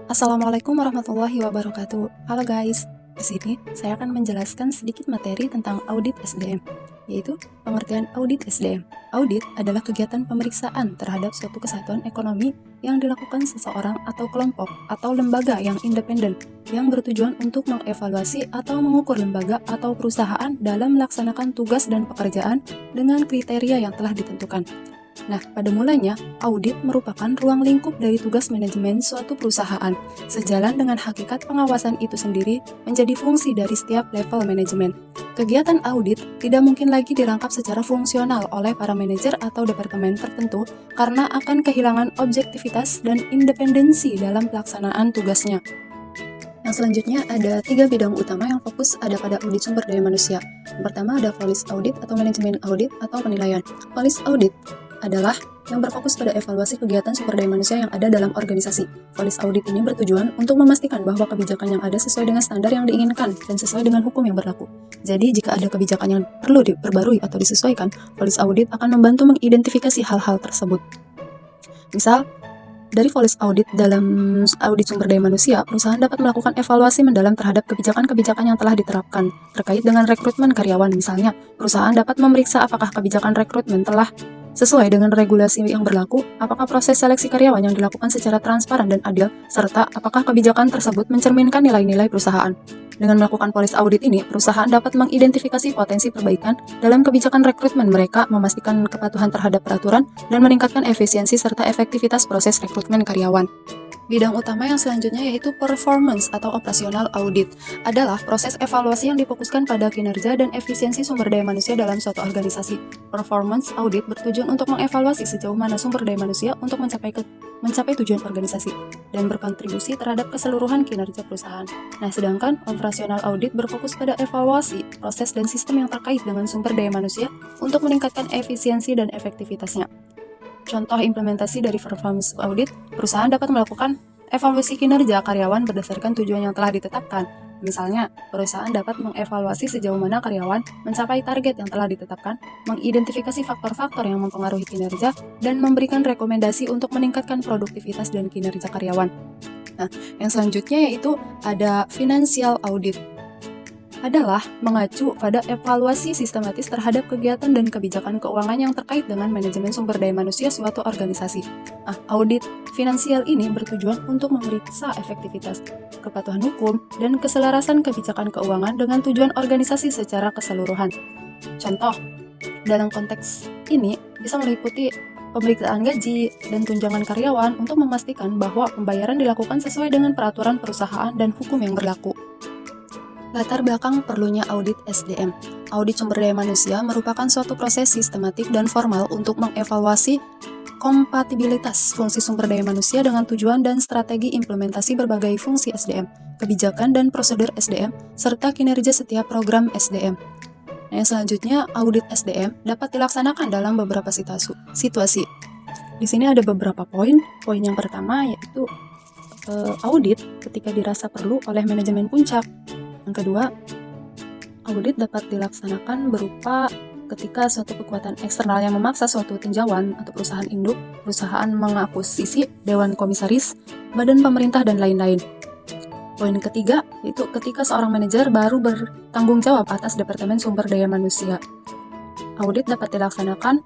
Assalamualaikum warahmatullahi wabarakatuh. Halo guys, di sini saya akan menjelaskan sedikit materi tentang audit SDM, yaitu pengertian audit SDM. Audit adalah kegiatan pemeriksaan terhadap suatu kesatuan ekonomi yang dilakukan seseorang atau kelompok atau lembaga yang independen yang bertujuan untuk mengevaluasi atau mengukur lembaga atau perusahaan dalam melaksanakan tugas dan pekerjaan dengan kriteria yang telah ditentukan. Nah, pada mulanya, audit merupakan ruang lingkup dari tugas manajemen suatu perusahaan. Sejalan dengan hakikat pengawasan itu sendiri menjadi fungsi dari setiap level manajemen. Kegiatan audit tidak mungkin lagi dirangkap secara fungsional oleh para manajer atau departemen tertentu karena akan kehilangan objektivitas dan independensi dalam pelaksanaan tugasnya. Yang selanjutnya ada 3 bidang utama yang fokus ada pada audit sumber daya manusia. Yang pertama ada policy audit atau manajemen audit atau penilaian. Policy audit adalah yang berfokus pada evaluasi kegiatan sumber daya manusia yang ada dalam organisasi. Policy audit ini bertujuan untuk memastikan bahwa kebijakan yang ada sesuai dengan standar yang diinginkan dan sesuai dengan hukum yang berlaku. Jadi, jika ada kebijakan yang perlu diperbarui atau disesuaikan, policy audit akan membantu mengidentifikasi hal-hal tersebut. Misal, dari policy audit dalam audit sumber daya manusia, perusahaan dapat melakukan evaluasi mendalam terhadap kebijakan-kebijakan yang telah diterapkan terkait dengan rekrutmen karyawan. Misalnya, perusahaan dapat memeriksa apakah kebijakan rekrutmen telah sesuai dengan regulasi yang berlaku, apakah proses seleksi karyawan yang dilakukan secara transparan dan adil, serta apakah kebijakan tersebut mencerminkan nilai-nilai perusahaan. Dengan melakukan policy audit ini, perusahaan dapat mengidentifikasi potensi perbaikan dalam kebijakan rekrutmen mereka, memastikan kepatuhan terhadap peraturan, dan meningkatkan efisiensi serta efektivitas proses rekrutmen karyawan. Bidang utama yang selanjutnya yaitu performance atau operasional audit adalah proses evaluasi yang difokuskan pada kinerja dan efisiensi sumber daya manusia dalam suatu organisasi. Performance audit bertujuan untuk mengevaluasi sejauh mana sumber daya manusia untuk mencapai tujuan organisasi dan berkontribusi terhadap keseluruhan kinerja perusahaan. Nah, sedangkan operasional audit berfokus pada evaluasi proses dan sistem yang terkait dengan sumber daya manusia untuk meningkatkan efisiensi dan efektivitasnya. Contoh implementasi dari performance audit, perusahaan dapat melakukan evaluasi kinerja karyawan berdasarkan tujuan yang telah ditetapkan. Misalnya, perusahaan dapat mengevaluasi sejauh mana karyawan mencapai target yang telah ditetapkan, mengidentifikasi faktor-faktor yang mempengaruhi kinerja, dan memberikan rekomendasi untuk meningkatkan produktivitas dan kinerja karyawan. Nah, yang selanjutnya yaitu ada financial audit, adalah mengacu pada evaluasi sistematis terhadap kegiatan dan kebijakan keuangan yang terkait dengan manajemen sumber daya manusia suatu organisasi. Nah, audit finansial ini bertujuan untuk memeriksa efektivitas, kepatuhan hukum, dan keselarasan kebijakan keuangan dengan tujuan organisasi secara keseluruhan. Contoh, dalam konteks ini bisa meliputi pemeriksaan gaji dan tunjangan karyawan untuk memastikan bahwa pembayaran dilakukan sesuai dengan peraturan perusahaan dan hukum yang berlaku. Latar belakang perlunya audit SDM. Audit sumber daya manusia merupakan suatu proses sistematik dan formal untuk mengevaluasi kompatibilitas fungsi sumber daya manusia dengan tujuan dan strategi implementasi berbagai fungsi SDM, kebijakan dan prosedur SDM, serta kinerja setiap program SDM. Nah, yang selanjutnya, audit SDM dapat dilaksanakan dalam beberapa situasi. Di sini ada beberapa poin. Poin yang pertama yaitu audit ketika dirasa perlu oleh manajemen puncak. Yang kedua, audit dapat dilaksanakan berupa ketika suatu kekuatan eksternal yang memaksa suatu tinjauan atau perusahaan induk, perusahaan mengakuisisi, dewan komisaris, badan pemerintah, dan lain-lain. Poin ketiga, yaitu ketika seorang manajer baru bertanggung jawab atas Departemen Sumber Daya Manusia. Audit dapat dilaksanakan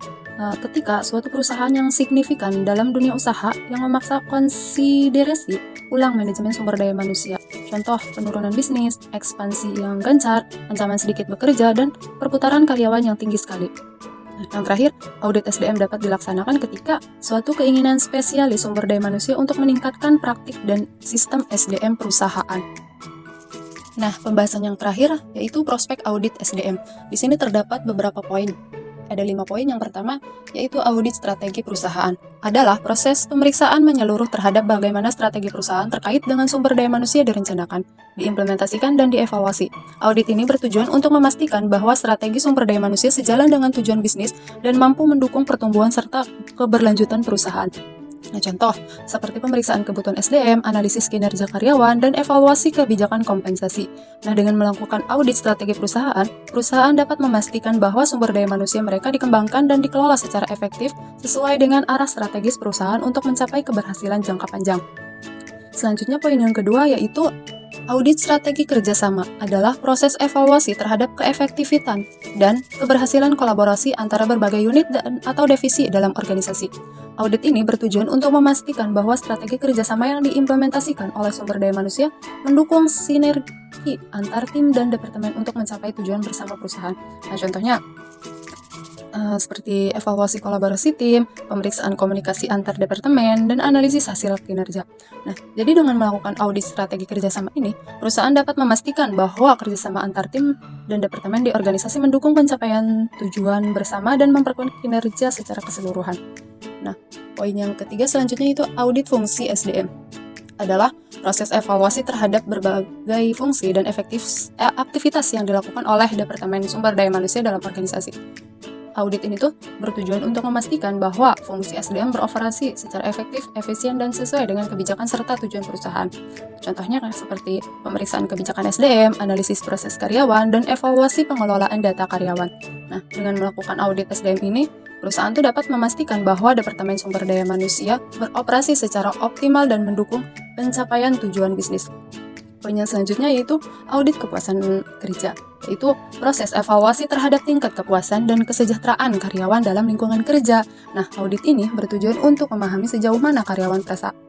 ketika suatu perusahaan yang signifikan dalam dunia usaha yang memaksa konsiderasi ulang manajemen sumber daya manusia. Contoh, penurunan bisnis, ekspansi yang gencar, ancaman sedikit bekerja, dan perputaran karyawan yang tinggi sekali. Yang terakhir, audit SDM dapat dilaksanakan ketika suatu keinginan spesialis sumber daya manusia untuk meningkatkan praktik dan sistem SDM perusahaan. Nah, pembahasan yang terakhir yaitu prospek audit SDM. Di sini terdapat beberapa poin. Ada 5 poin. Yang pertama, yaitu audit strategi perusahaan. Adalah proses pemeriksaan menyeluruh terhadap bagaimana strategi perusahaan terkait dengan sumber daya manusia direncanakan, diimplementasikan, dan dievaluasi. Audit ini bertujuan untuk memastikan bahwa strategi sumber daya manusia sejalan dengan tujuan bisnis dan mampu mendukung pertumbuhan serta keberlanjutan perusahaan. Nah, contoh seperti pemeriksaan kebutuhan SDM, analisis kinerja karyawan, dan evaluasi kebijakan kompensasi. Nah, dengan melakukan audit strategi perusahaan dapat memastikan bahwa sumber daya manusia mereka dikembangkan dan dikelola secara efektif sesuai dengan arah strategis perusahaan untuk mencapai keberhasilan jangka panjang. Selanjutnya poin yang kedua yaitu audit strategi kerjasama adalah proses evaluasi terhadap keefektifan dan keberhasilan kolaborasi antara berbagai unit atau divisi dalam organisasi. Audit ini bertujuan untuk memastikan bahwa strategi kerjasama yang diimplementasikan oleh sumber daya manusia mendukung sinergi antar tim dan departemen untuk mencapai tujuan bersama perusahaan. Nah, contohnya seperti evaluasi kolaborasi tim, pemeriksaan komunikasi antar departemen, dan analisis hasil kinerja. Nah, jadi dengan melakukan audit strategi kerjasama ini, perusahaan dapat memastikan bahwa kerjasama antar tim dan departemen di organisasi mendukung pencapaian tujuan bersama dan memperkuat kinerja secara keseluruhan. Nah, poin yang ketiga selanjutnya itu audit fungsi SDM adalah proses evaluasi terhadap berbagai fungsi dan aktivitas yang dilakukan oleh Departemen Sumber Daya Manusia dalam organisasi. Audit ini tuh bertujuan untuk memastikan bahwa fungsi SDM beroperasi secara efektif, efisien, dan sesuai dengan kebijakan serta tujuan perusahaan. Contohnya seperti pemeriksaan kebijakan SDM, analisis proses karyawan, dan evaluasi pengelolaan data karyawan. Nah, dengan melakukan audit SDM ini, perusahaan tuh dapat memastikan bahwa Departemen Sumber Daya Manusia beroperasi secara optimal dan mendukung pencapaian tujuan bisnis. Poin yang selanjutnya yaitu audit kepuasan kerja, yaitu proses evaluasi terhadap tingkat kepuasan dan kesejahteraan karyawan dalam lingkungan kerja. Nah, audit ini bertujuan untuk memahami sejauh mana karyawan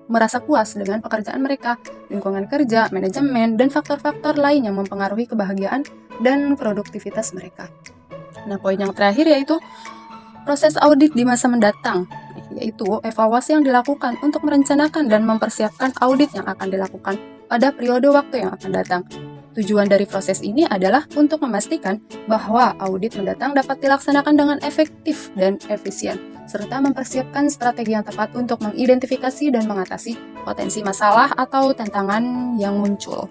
merasa puas dengan pekerjaan mereka, lingkungan kerja, manajemen, dan faktor-faktor lain yang mempengaruhi kebahagiaan dan produktivitas mereka. Nah, poin yang terakhir yaitu proses audit di masa mendatang, yaitu evaluasi yang dilakukan untuk merencanakan dan mempersiapkan audit yang akan dilakukan pada periode waktu yang akan datang. Tujuan dari proses ini adalah untuk memastikan bahwa audit mendatang dapat dilaksanakan dengan efektif dan efisien, serta mempersiapkan strategi yang tepat untuk mengidentifikasi dan mengatasi potensi masalah atau tantangan yang muncul.